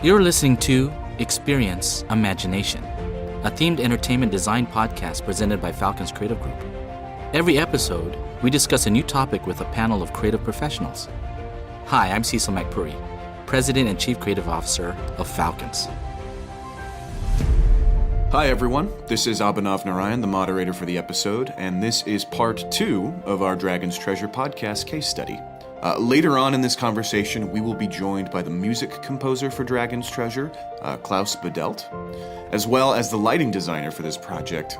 You're listening to Experience Imagination, a themed entertainment design podcast presented by FALCON'S Creative Group. Every episode, we discuss a new topic with a panel of creative professionals. Hi, I'm Cecil McPurry, President and Chief Creative Officer of FALCON'S. Hi everyone, this is Abhinav Narayan, the moderator for the episode, and this is part 2 of our Dragon's Treasure podcast case study. Later on in this conversation, we will be joined by the music composer for Dragon's Treasure, Klaus Badelt, as well as the lighting designer for this project,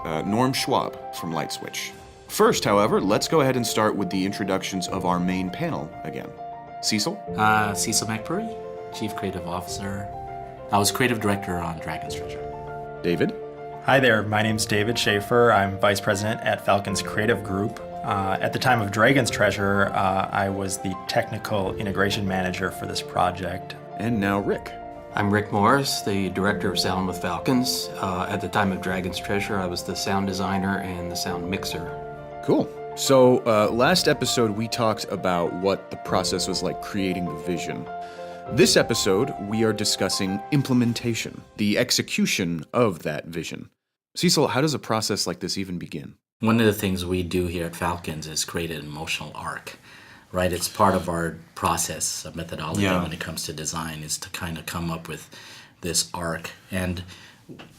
Schwab from Lightswitch. First, however, let's go ahead and start with the introductions of our main panel again. Cecil? Cecil McPurry, Chief Creative Officer. I was Creative Director on Dragon's Treasure. David? Hi there, my name's David Schaefer. I'm Vice President at FALCON'S Creative Group. At the time of Dragon's Treasure, I was the Technical Integration Manager for this project. And now Rick. I'm Rick Morris, the Director of Sound with FALCON'S. At the time of Dragon's Treasure, I was the sound designer and the sound mixer. Cool. So last episode, we talked about what the process was like creating the vision. This episode, we are discussing implementation, the execution of that vision. Cecil, how does a process like this even begin? One of the things we do here at FALCON'S is create an emotional arc, right? It's part of our process, of methodology when it comes to design, is to kind of come up with this arc. And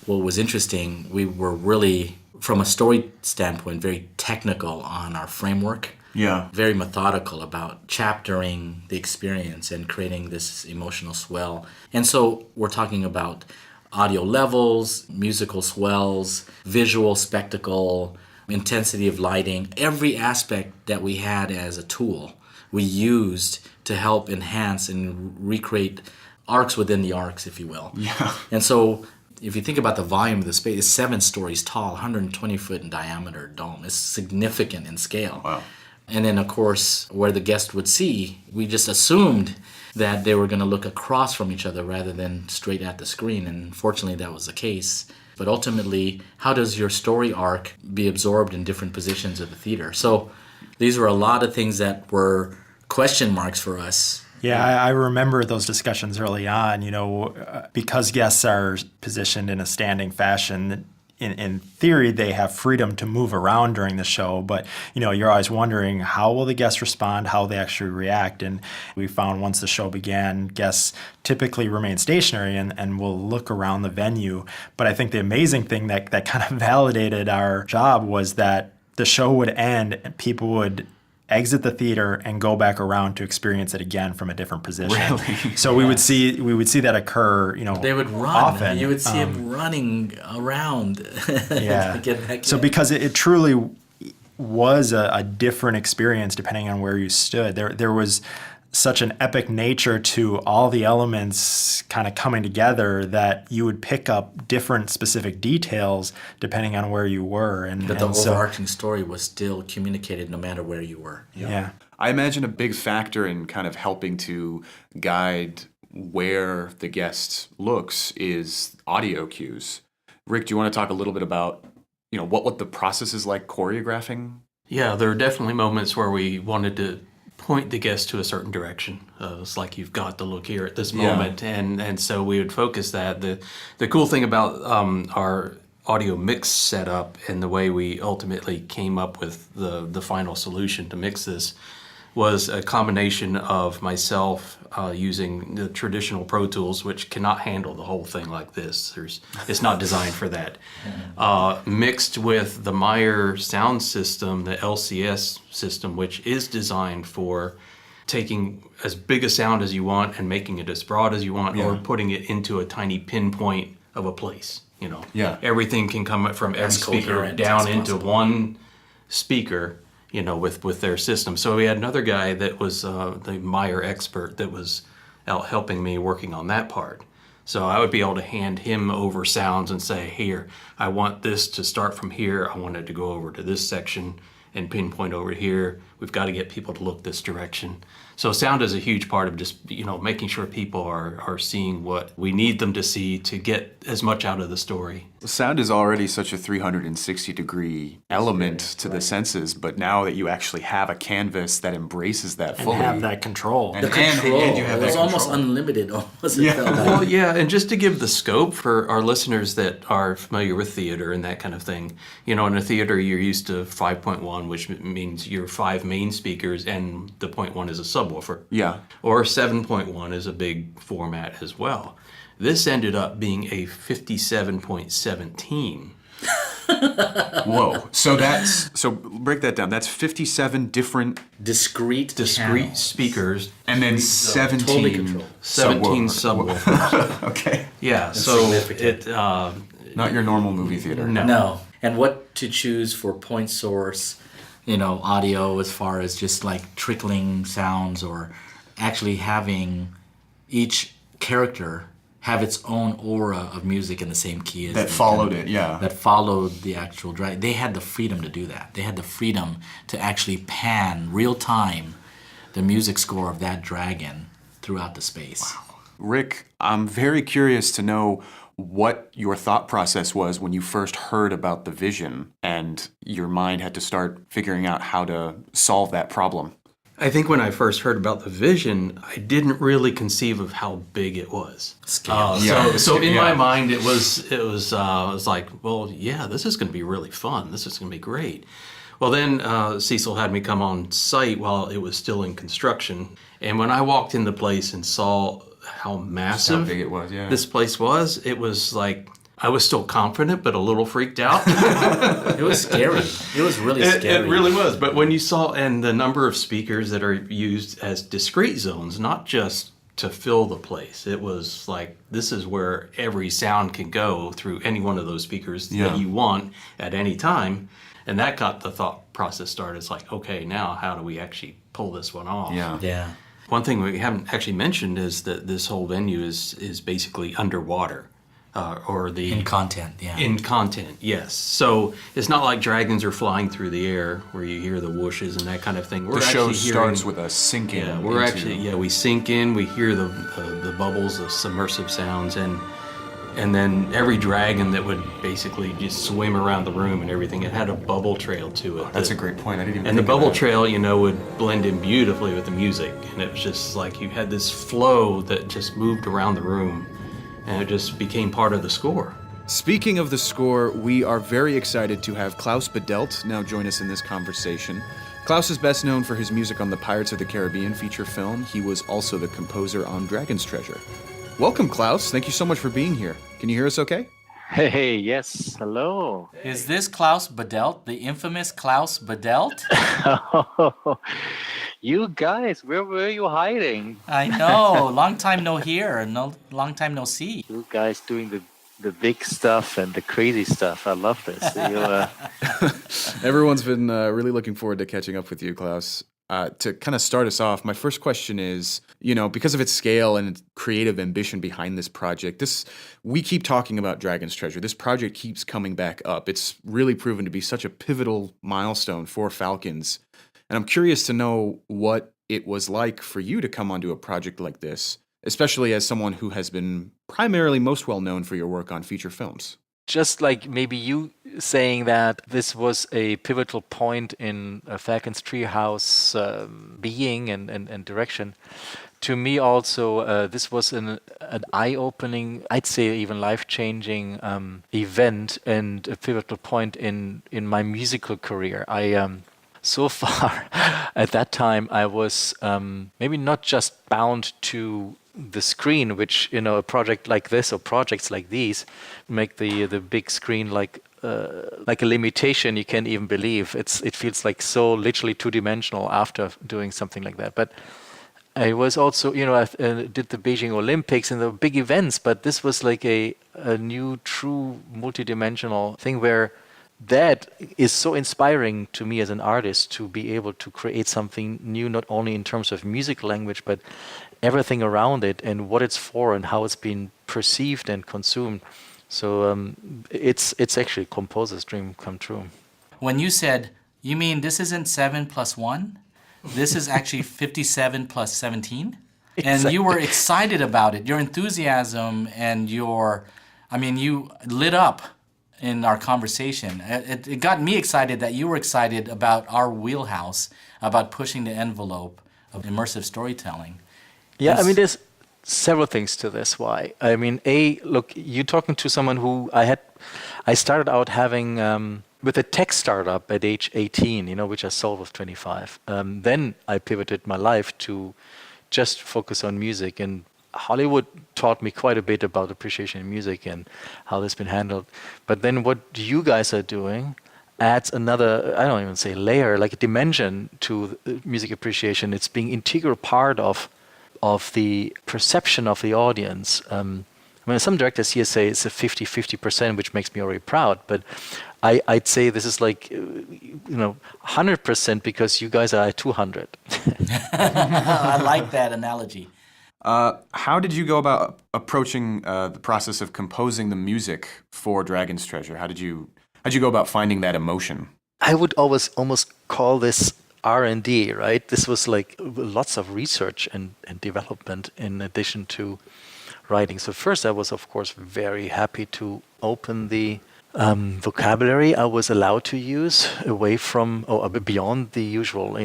what was interesting, we were really, from a story standpoint, very technical on our framework. Yeah. Very methodical about chaptering the experience and creating this emotional swell. And so we're talking about audio levels, musical swells, visual spectacle, intensity of lighting. Every aspect that we had as a tool, we used to help enhance and recreate arcs within the arcs, if you will. Yeah. And so if you think about the volume of the space, it's 7 stories tall, 120 foot in diameter dome. It's significant in scale. Wow. And then, of course, where the guest would see, we just assumed that they were going to look across from each other rather than straight at the screen. And fortunately, that was the case. But ultimately, how does your story arc be absorbed in different positions of the theater? So these were a lot of things that were question marks for us. Yeah, I remember those discussions early on, because guests are positioned in a standing fashion. In theory, they have freedom to move around during the show, but you're always wondering, how will the guests respond, how they actually react. And we found once the show began, guests typically remain stationary and will look around the venue. But I think the amazing thing that kind of validated our job was that the show would end and people would exit the theater and go back around to experience it again from a different position. Really? So we would see that occur, They would run. often. You would see them running around. Yeah. To get back So in. because it truly was a different experience depending on where you stood. There was such an epic nature to all the elements kind of coming together that you would pick up different specific details depending on where you were. But the overarching story was still communicated no matter where you were. Yeah. I imagine a big factor in kind of helping to guide where the guest looks is audio cues. Rick, do you want to talk a little bit about, what the process is like choreographing? Yeah, there are definitely moments where we wanted to point the guest to a certain direction. It's like, you've got to look here at this moment. And so we would focus that. The cool thing about our audio mix setup and the way we ultimately came up with the final solution to mix this was a combination of myself using the traditional Pro Tools, which cannot handle the whole thing like this. It's not designed for that. Mixed with the Meyer sound system, the LCS system, which is designed for taking as big a sound as you want and making it as broad as you want, or putting it into a tiny pinpoint of a place. Everything can come from every speaker down into one speaker, with their system. So we had another guy that was the Meyer expert that was out helping me working on that part. So I would be able to hand him over sounds and say, here, I want this to start from here. I want it to go over to this section and pinpoint over here. we've got to get people to look this direction. So sound is a huge part of just, making sure people are seeing what we need them to see to get as much out of the story. Sound is already such a 360-degree element to the senses, but now that you actually have a canvas that embraces that fully. And have that control. The control. And you have it was that almost control. unlimited. Almost, it felt like. Well, yeah, and just to give the scope for our listeners that are familiar with theater and that kind of thing, in a theater you're used to 5.1, which means your 5 main speakers, and the 0.1 is a subwoofer. Yeah. Or 7.1 is a big format as well. This ended up being a 57.17. Whoa. So break that down. That's 57 different discrete channels. speakers. And then 17 totally controlled. 17 subwoofers. Okay. Yeah, That's so significant. Not your normal movie theater. No. And what to choose for point source, audio as far as just like trickling sounds or actually having each character have its own aura of music in the same key as That followed it, yeah. That followed the actual drag. They had the freedom to do that. They had the freedom to actually pan real time the music score of that dragon throughout the space. Wow. Rick, I'm very curious to know what your thought process was when you first heard about the vision and your mind had to start figuring out how to solve that problem. I think when I first heard about the vision, I didn't really conceive of how big it was. Scale. So in my mind, it was like, well, yeah, this is going to be really fun. This is going to be great. Well, then Cecil had me come on site while it was still in construction, and when I walked in the place and saw how massive how big it was, yeah. this place was, it was like I was still confident, but a little freaked out. It was scary. It was really scary. It really was. But when you saw, and the number of speakers that are used as discrete zones, not just to fill the place, it was like, this is where every sound can go through any one of those speakers that you want at any time. And that got the thought process started. It's like, okay, now how do we actually pull this one off? Yeah. One thing we haven't actually mentioned is that this whole venue is basically underwater. In content, yeah. In content, yes. So it's not like dragons are flying through the air where you hear the whooshes and that kind of thing. The show starts with a sink in. Yeah, we sink in, we hear the bubbles, the submersive sounds, and then every dragon that would basically just swim around the room and everything, it had a bubble trail to it. That's a great point. I didn't even And the think of bubble that. trail, would blend in beautifully with the music. And it was just like you had this flow that just moved around the room. And it just became part of the score. Speaking of the score, we are very excited to have Klaus Badelt now join us in this conversation. Klaus is best known for his music on the Pirates of the Caribbean feature film. He was also the composer on Dragon's Treasure. Welcome, Klaus. Thank you so much for being here. Can you hear us okay? Hey, yes. Hello. Is this Klaus Badelt, the infamous Klaus Badelt? You guys, where were you hiding? I know. Long time no hear. Long time no see. You guys doing the big stuff and the crazy stuff. I love this. Everyone's been really looking forward to catching up with you, Klaus. To kind of start us off, my first question is, because of its scale and its creative ambition behind this project, we keep talking about Dragon's Treasure. This project keeps coming back up. It's really proven to be such a pivotal milestone for Falcons. And I'm curious to know what it was like for you to come onto a project like this, especially as someone who has been primarily most well known for your work on feature films. Just like maybe you saying that this was a pivotal point in Falcon's Treehouse being and direction. To me also, this was an eye-opening, I'd say even life-changing event and a pivotal point in my musical career. So far, at that time, I was maybe not just bound to the screen, which a project like this or projects like these make the big screen like a limitation you can't even believe. It feels like so literally two-dimensional after doing something like that. But I was also I did the Beijing Olympics and the big events, but this was like a new true multi-dimensional thing where that is so inspiring to me as an artist to be able to create something new, not only in terms of music language, but everything around it and what it's for and how it's been perceived and consumed. So it's actually a composer's dream come true. When you said, you mean this isn't 7 + 1? This is actually 57 plus 17. And Exactly. you were excited about it. Your enthusiasm and you lit up in our conversation. It got me excited that you were excited about our wheelhouse, about pushing the envelope of immersive storytelling. Yeah, I mean, there's several things to this. Why? I mean, look, you're talking to someone who I started out having with a tech startup at age 18, which I sold with 25. Then I pivoted my life to just focus on music, and Hollywood taught me quite a bit about appreciation in music and how this has been handled. But then what you guys are doing adds another, I don't even say layer, like a dimension to music appreciation. It's being integral part of the perception of the audience. I mean, some directors here say it's a 50-50%, which makes me already proud, but I'd say this is like 100% because you guys are at 200. I like that analogy. How did you go about approaching the process of composing the music for Dragon's Treasure? How'd you go about finding that emotion? I would always almost call this R&D, right? This was like lots of research and development in addition to writing. So first I was, of course, very happy to open the vocabulary I was allowed to use away from or beyond the usual,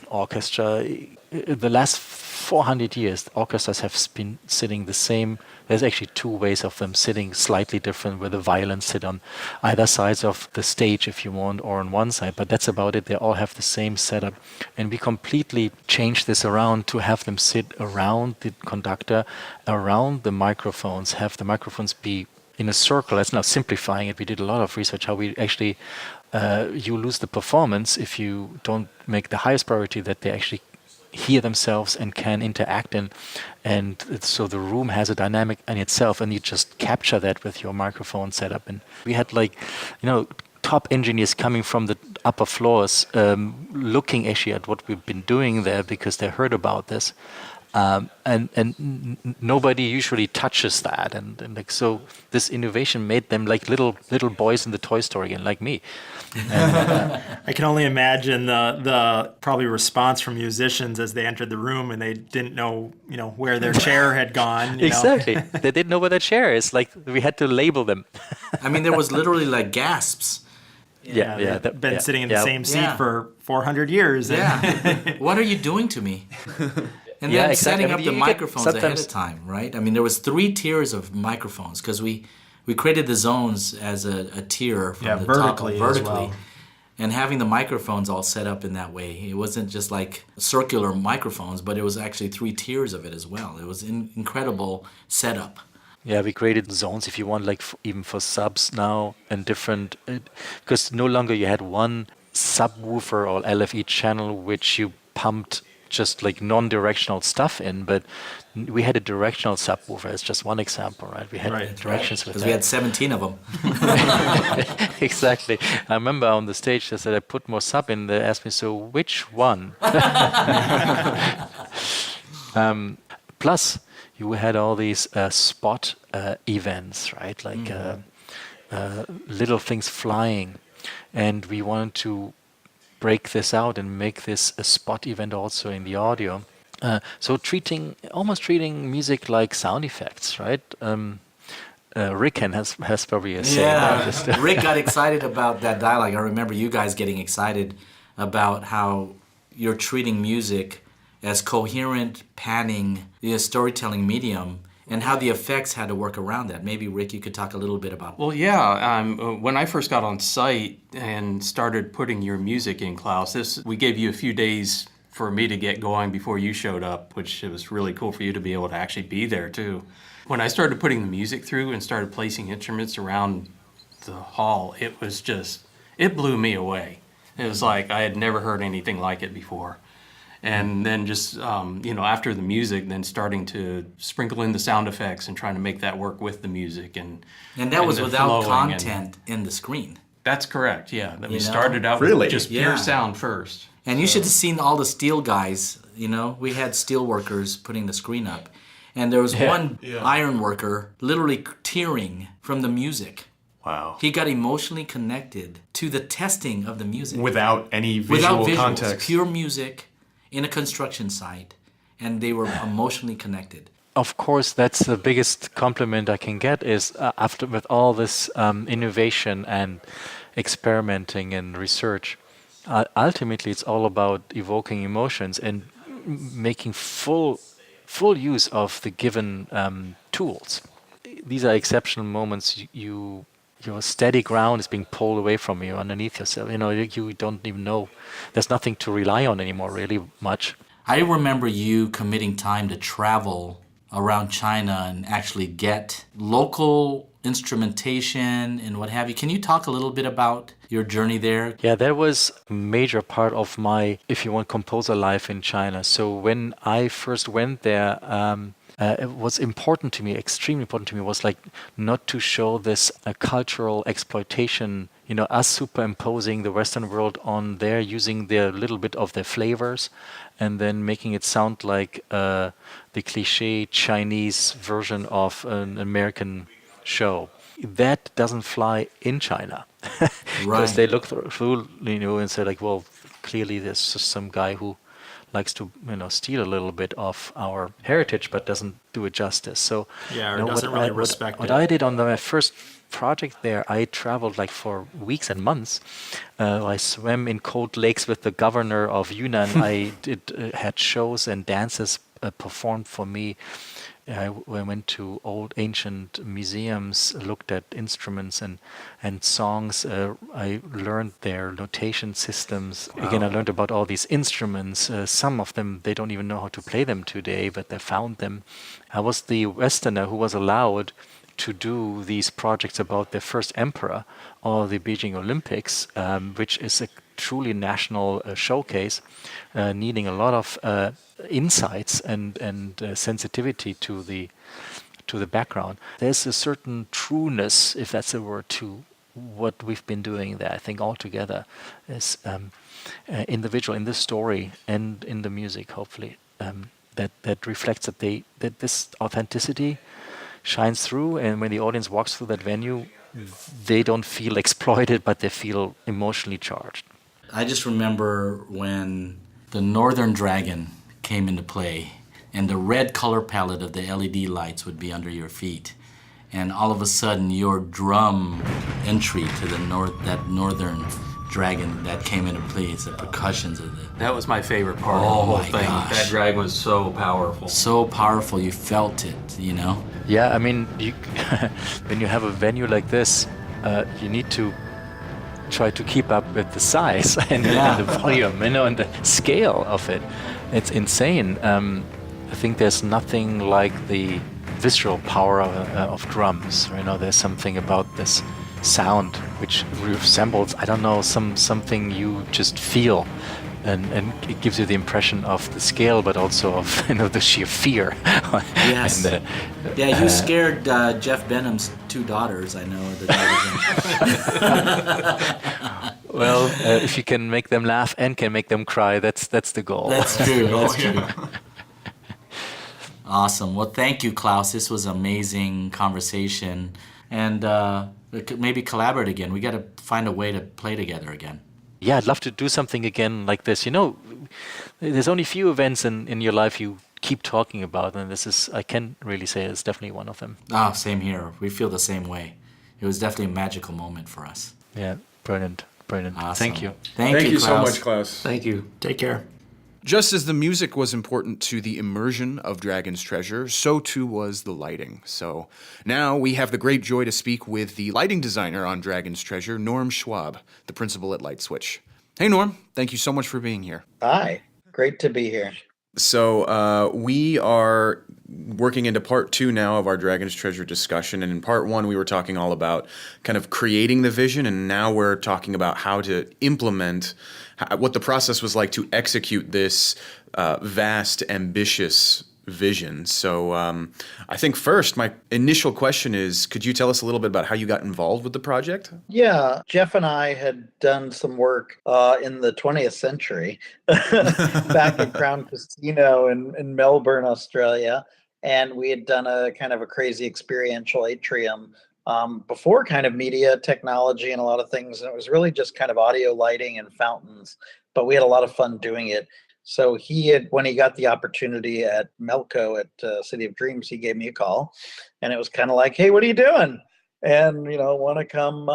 orchestra. The last 400 years, orchestras have been sitting the same. There's actually two ways of them sitting slightly different, where the violins sit on either sides of the stage, if you want, or on one side. But that's about it. They all have the same setup. And we completely changed this around to have them sit around the conductor, around the microphones, have the microphones be in a circle. That's now simplifying it. We did a lot of research how we actually, you lose the performance if you don't make the highest priority that they actually hear themselves and can interact in, and so the room has a dynamic in itself, and you just capture that with your microphone setup. And we had top engineers coming from the upper floors, looking actually at what we've been doing there because they heard about this, and nobody usually touches that, and like so this innovation made them like little boys in the toy store again, like me. And, I can only imagine the probably response from musicians as they entered the room and they didn't know where their chair had gone. Exactly, they didn't know where their chair is. Like we had to label them. I mean, there was literally like gasps. They've been sitting in the same seat for 400 years. Yeah. What are you doing to me? And then setting up the microphones ahead of time, right? I mean, there was 3 tiers of microphones because we created the zones as a tier from the vertically top vertically. as well. And having the microphones all set up in that way, it wasn't just like circular microphones, but it was actually 3 tiers of it as well. It was an incredible setup. Yeah, we created zones if you want, like even for subs now and different, because no longer you had one subwoofer or LFE channel which you pumped just like non-directional stuff in, but we had a directional subwoofer as just one example, right? We had directions with that. Because we had 17 of them. Exactly. I remember on the stage they said I put more sub in. They asked me, so which one? Plus, you had all these spot events, right? Like little things flying, and we wanted to break this out and make this a spot event also in the audio. So almost treating music like sound effects, right? Rick has probably a say about this. Rick got excited about that dialogue. I remember you guys getting excited about how you're treating music as coherent, panning, storytelling medium, and how the effects had to work around that. Maybe, Rick, you could talk a little bit about that. Well, yeah. When I first got on site and started putting your music in, Klaus, we gave you a few days for me to get going before you showed up, which it was really cool for you to be able to actually be there, too. When I started putting the music through and started placing instruments around the hall, it blew me away. It was like I had never heard anything like it before. And then just, after the music, then starting to sprinkle in the sound effects and trying to make that work with the music. And that was without content in the screen. That's correct, yeah. That we started out with just pure sound first. And you should have seen all the steel guys, We had steel workers putting the screen up. And there was one iron worker literally tearing from the music. Wow. He got emotionally connected to the testing of the music. Without any visual context. Pure music. in a construction site, and they were emotionally connected. Of course, that's the biggest compliment I can get is after with all this innovation and experimenting and research, ultimately it's all about evoking emotions and making full use of the given tools. These are exceptional moments. Your steady ground is being pulled away from you underneath yourself. You don't even know. There's nothing to rely on anymore, really much. I remember you committing time to travel around China and actually get local instrumentation and what have you. Can you talk a little bit about your journey there? Yeah, that was a major part of my, if you want, composer life in China. So when I first went there, it was important to me, extremely important to me, was like not to show this cultural exploitation, us superimposing the Western world on there, using their little bit of their flavors, and then making it sound like the cliche Chinese version of an American show. That doesn't fly in China. Because they look through, and say like, well, clearly there's just some guy who likes to, steal a little bit of our heritage, but doesn't do it justice. So, or doesn't really respect it. What I did on my first project there, I traveled like for weeks and months. I swam in cold lakes with the governor of Yunnan. I had shows and dances performed for me. I went to old ancient museums, looked at instruments and songs. I learned their notation systems. Wow. Again, I learned about all these instruments. Some of them, they don't even know how to play them today, but they found them. I was the Westerner who was allowed to do these projects about the first emperor or the Beijing Olympics, which is a truly national showcase, needing a lot of insights and sensitivity to the background. There's a certain trueness, if that's a word, to what we've been doing there. I think altogether is individual in the story and in the music, hopefully, that reflects that this authenticity shines through, and when the audience walks through that venue, they don't feel exploited, but they feel emotionally charged. I just remember when the Northern Dragon came into play and the red color palette of the LED lights would be under your feet, and all of a sudden your drum entry to that Northern Dragon that came into play, the percussions of it. That was my favorite part of the whole thing. Gosh. That drag was so powerful. So powerful, you felt it, Yeah, I mean, when you have a venue like this, you need to try to keep up with the size and the volume, and the scale of it. It's insane. I think there's nothing like the visceral power of drums. There's something about this sound which resembles, I don't know, something you just feel. And it gives you the impression of the scale, but also of the sheer fear. Yes. You scared Jeff Benham's two daughters, I know. Well, if you can make them laugh and can make them cry, that's the goal. That's true. That's true. Awesome. Well, thank you, Klaus. This was an amazing conversation, and we could maybe collaborate again. We got to find a way to play together again. Yeah, I'd love to do something again like this. There's only few events in your life you keep talking about, and I can really say it's definitely one of them. Same here. We feel the same way. It was definitely a magical moment for us. Yeah, brilliant. Awesome. Thank you. Thank you Klaus. so much, Klaus. Thank you. Take care. Just as the music was important to the immersion of Dragon's Treasure, so too was the lighting. So now we have the great joy to speak with the lighting designer on Dragon's Treasure, Norm Schwab, the principal at Lightswitch. Hey, Norm. Thank you so much for being here. Hi. Great to be here. So we are working into part 2 now of our Dragon's Treasure discussion. And in part 1, we were talking all about kind of creating the vision. And now we're talking about how to implement what the process was like to execute this vast, ambitious vision. So I think first, my initial question is, could you tell us a little bit about how you got involved with the project? Yeah, Jeff and I had done some work in the 20th century back at Crown Casino in Melbourne, Australia. And we had done a kind of a crazy experiential atrium before kind of media technology and a lot of things. And it was really just kind of audio lighting and fountains, but we had a lot of fun doing it. So when he got the opportunity at Melco at City of Dreams, he gave me a call, and it was kind of like, hey, what are you doing? And, want to come,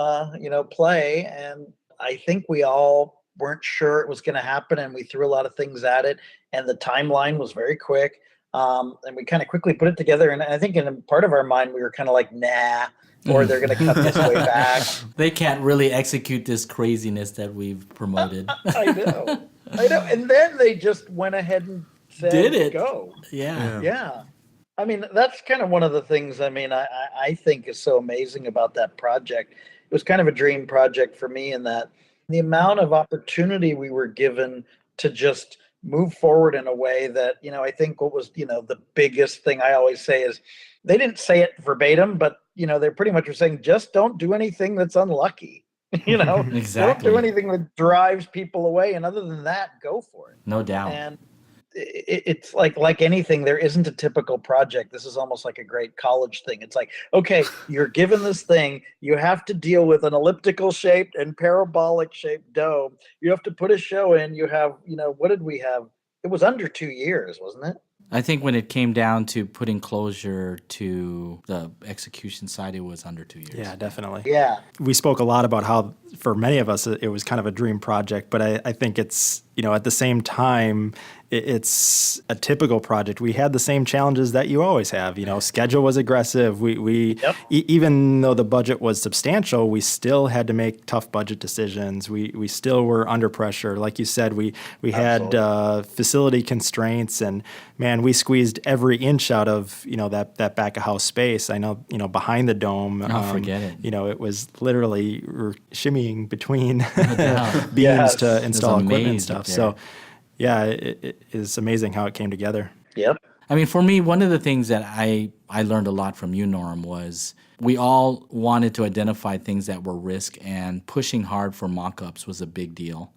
play. And I think we all weren't sure it was going to happen, and we threw a lot of things at it, and the timeline was very quick. And we kind of quickly put it together. And I think in part of our mind, we were kind of like, nah, or they're going to cut this way back. They can't really execute this craziness that we've promoted. I know. And then they just went ahead and said, Did it. Go. Yeah. I mean, that's kind of one of the things, I think is so amazing about that project. It was kind of a dream project for me in that the amount of opportunity we were given to just move forward in a way that, I think what was, the biggest thing I always say is they didn't say it verbatim, but, they pretty much were saying, just don't do anything that's unlucky. Exactly. Don't do anything that drives people away. And other than that, go for it. No doubt. And it's like anything, there isn't a typical project. This is almost like a great college thing. It's like, okay, you're given this thing, you have to deal with an elliptical shaped and parabolic shaped dome. You have to put a show in. You have, what did we have? It was under 2 years, wasn't it? I think when it came down to putting closure to the execution side, it was under 2 years. Yeah, definitely. Yeah. We spoke a lot about how, for many of us, it was kind of a dream project, but I think it's, at the same time, it's a typical project. We had the same challenges that you always have. Schedule was aggressive. We even though the budget was substantial, we still had to make tough budget decisions. We still were under pressure. Like you said, we had facility constraints, and man, we squeezed every inch out of that back of house space. I know behind the dome. Forget it. It was literally shimmying between beams to install equipment and stuff. So. Yeah, it is amazing how it came together. Yep. I mean, for me, one of the things that I learned a lot from you, Norm, was we all wanted to identify things that were risk, and pushing hard for mock-ups was a big deal.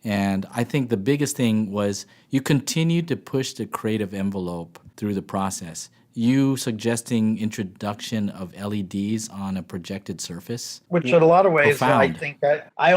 And I think the biggest thing was you continued to push the creative envelope through the process. You suggesting introduction of LEDs on a projected surface, which in a lot of ways, profound. I think I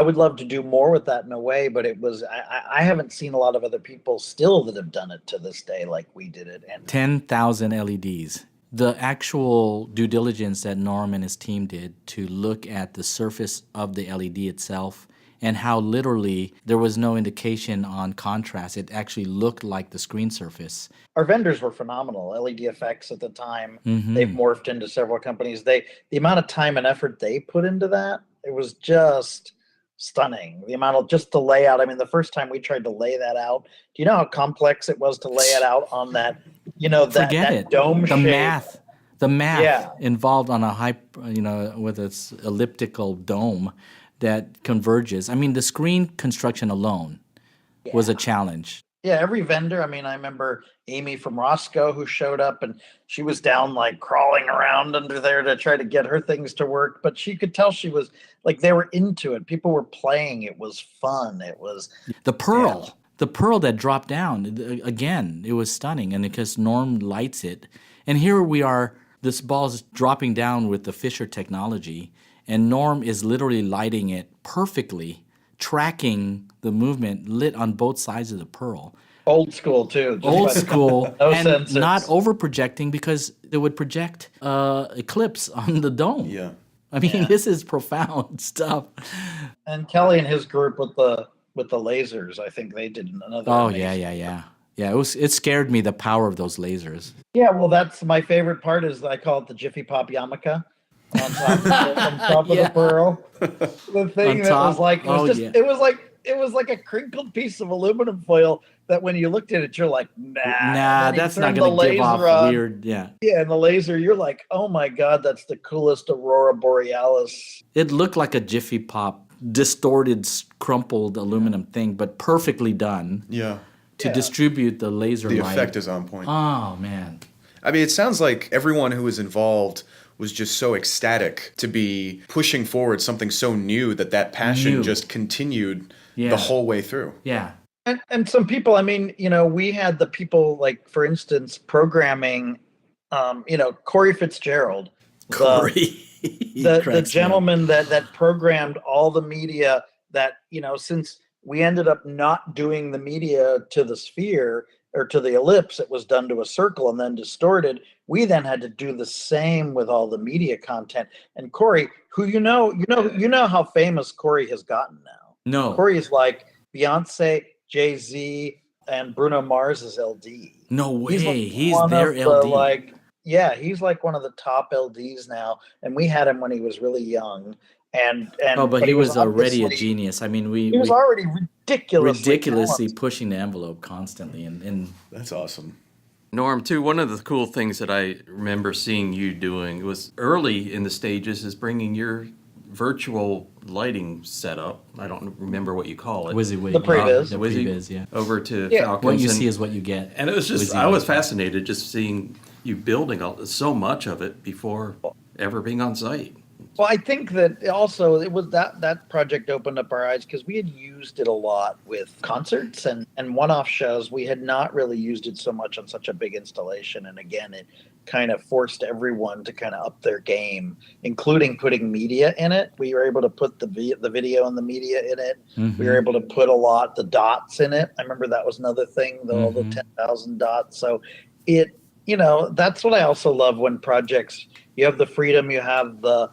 would love to do more with that in a way, but it was I haven't seen a lot of other people still that have done it to this day like we did it. And 10,000 LEDs. The actual due diligence that Norm and his team did to look at the surface of the LED itself, and how literally there was no indication on contrast. It actually looked like the screen surface. Our vendors were phenomenal. LED Effects at the time, they've morphed into several companies. The amount of time and effort they put into that, it was just stunning. The amount of just the layout. I mean, the first time we tried to lay that out, do you know how complex it was to lay it out on that, that dome shape? The math involved on a with its elliptical dome that converges. I mean, the screen construction alone was a challenge. Yeah, every vendor. I mean, I remember Amy from Roscoe who showed up, and she was down like crawling around under there to try to get her things to work. But she could tell she was like, they were into it. People were playing. It was fun. It was the pearl. The pearl that dropped down, again, it was stunning. And because Norm lights it. And here we are, this ball is dropping down with the Fisher technology. And Norm is literally lighting it perfectly, tracking the movement lit on both sides of the pearl. Old school, too. Old school, no and sensors. Not over-projecting because it would project eclipse on the dome. Yeah. I mean, this is profound stuff. And Kelly and his group with the lasers, I think they did another. Oh, yeah. Yeah, it scared me, the power of those lasers. Yeah, well, that's my favorite part is I call it the Jiffy Pop yarmulke. On top of the pearl, the thing that was like it was like a crinkled piece of aluminum foil that when you looked at it, you're like, nah, that's not going to give off weird. Yeah, and the laser, you're like, oh my god, that's the coolest aurora borealis. It looked like a Jiffy Pop distorted, crumpled aluminum thing, but perfectly done. Yeah, to distribute the laser light. The effect is on point. Oh man, I mean, it sounds like everyone who was involved was just so ecstatic to be pushing forward something so new that passion just continued the whole way through. Yeah. And some people, I mean, we had the people like, for instance, programming, Corey Fitzgerald, the gentleman that programmed all the media that, since we ended up not doing the media to the sphere or to the ellipse. It was done to a circle and then distorted. We then had to do the same with all the media content. And Corey, who you know how famous Corey has gotten now. No. Corey is like Beyonce, Jay-Z, and Bruno Mars's LD. No way. He's one their of the, LD. he's like one of the top LDs now. And we had him when he was really young. But he was already a genius. I mean, he was already ridiculously talented. pushing the envelope constantly, and That's awesome. Norm, too, one of the cool things that I remember seeing you doing was early in the stages is bringing your virtual lighting setup. I don't remember what you call it. WYSIWYG. The previs. The WYSIWYG, previs, yeah. over to Yeah. Falcons. What you and- see is what you get. And it was just, I was fascinated just seeing you building so much of it before ever being on site. Well, I think that also it was that project opened up our eyes because we had used it a lot with concerts and one-off shows. We had not really used it so much on such a big installation. And again, it kind of forced everyone to kind of up their game, including putting media in it. We were able to put the video and the media in it. Mm-hmm. We were able to put the dots in it. I remember that was another thing, all the 10,000 dots. So that's what I also love when projects, you have the freedom, you have the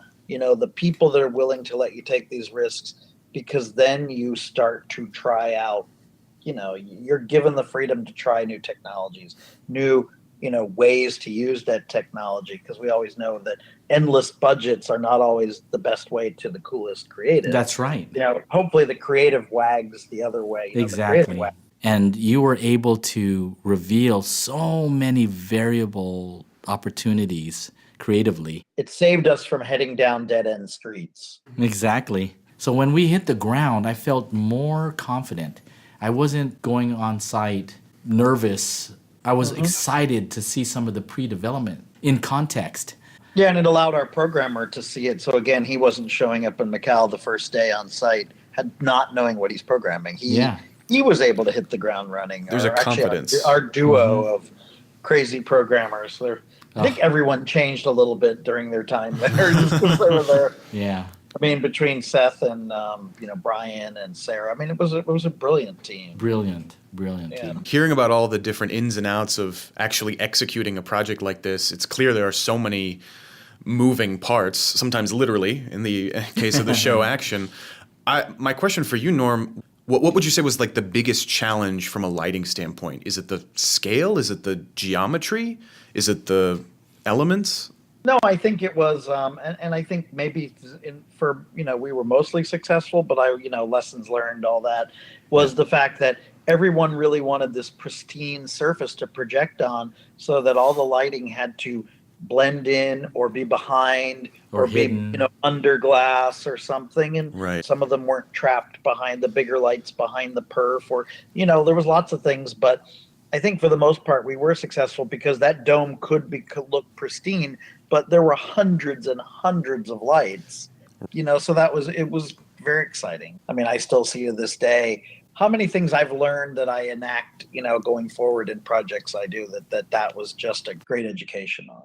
people that are willing to let you take these risks, because then you start to try out, you're given the freedom to try new technologies, new, ways to use that technology, because we always know that endless budgets are not always the best way to the coolest creative. That's right. Hopefully the creative wags the other way. Exactly. And you were able to reveal so many variable opportunities creatively. It saved us from heading down dead-end streets. Exactly. So when we hit the ground, I felt more confident. I wasn't going on site nervous. I was excited to see some of the pre-development in context. Yeah, and it allowed our programmer to see it. So again, he wasn't showing up in Macau the first day on site, not knowing what he's programming. He was able to hit the ground running. There's a confidence. Our duo of crazy programmers. I think everyone changed a little bit during their time there, just because they were there. Yeah. I mean, between Seth and Brian and Sarah, I mean, it was a brilliant team. Brilliant team. Hearing about all the different ins and outs of actually executing a project like this, it's clear there are so many moving parts, sometimes literally, in the case of the show action. My question for you, Norm, what would you say was like the biggest challenge from a lighting standpoint? Is it the scale? Is it the geometry? Is it the elements? No, I think it was, and I think maybe we were mostly successful, but lessons learned, all that, was the fact that everyone really wanted this pristine surface to project on, so that all the lighting had to blend in or be behind or be under glass or something, and some of them weren't trapped behind the bigger lights behind the perf, or there was lots of things, but I think for the most part we were successful because that dome could look pristine, but there were hundreds and hundreds of lights, so it was very exciting. I mean, I still see to this day how many things I've learned that I enact, going forward in projects I do, that was just a great education on.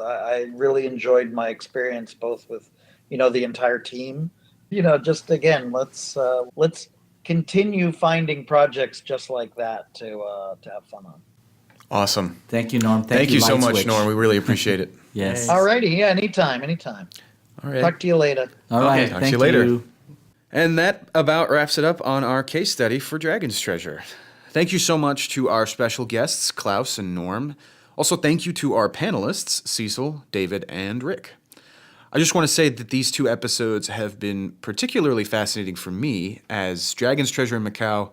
I really enjoyed my experience both with, the entire team, just again, let's continue finding projects just like that to have fun on. Awesome. Thank you, Norm. Thank you so much, Lightswitch. Norm. We really appreciate it. Yes. All righty. Yeah, anytime. All right. Talk to you later. All right. Talk to Thank you later. And that about wraps it up on our case study for Dragon's Treasure. Thank you so much to our special guests, Klaus and Norm. Also, thank you to our panelists, Cecil, David, and Rick. I just want to say that these two episodes have been particularly fascinating for me, as Dragon's Treasure in Macau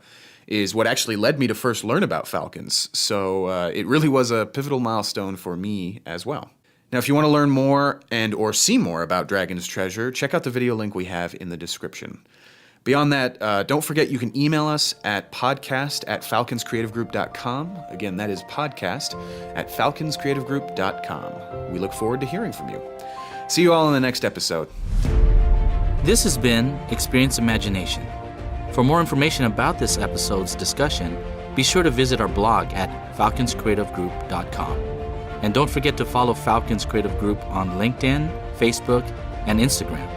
is what actually led me to first learn about falcons. So it really was a pivotal milestone for me as well. Now, if you want to learn more or see more about Dragon's Treasure, check out the video link we have in the description. Beyond that, don't forget you can email us at podcast@falconscreativegroup.com. Again, that is podcast@falconscreativegroup.com. We look forward to hearing from you. See you all in the next episode. This has been Experience Imagination. For more information about this episode's discussion, be sure to visit our blog at falconscreativegroup.com. And don't forget to follow Falcons Creative Group on LinkedIn, Facebook, and Instagram.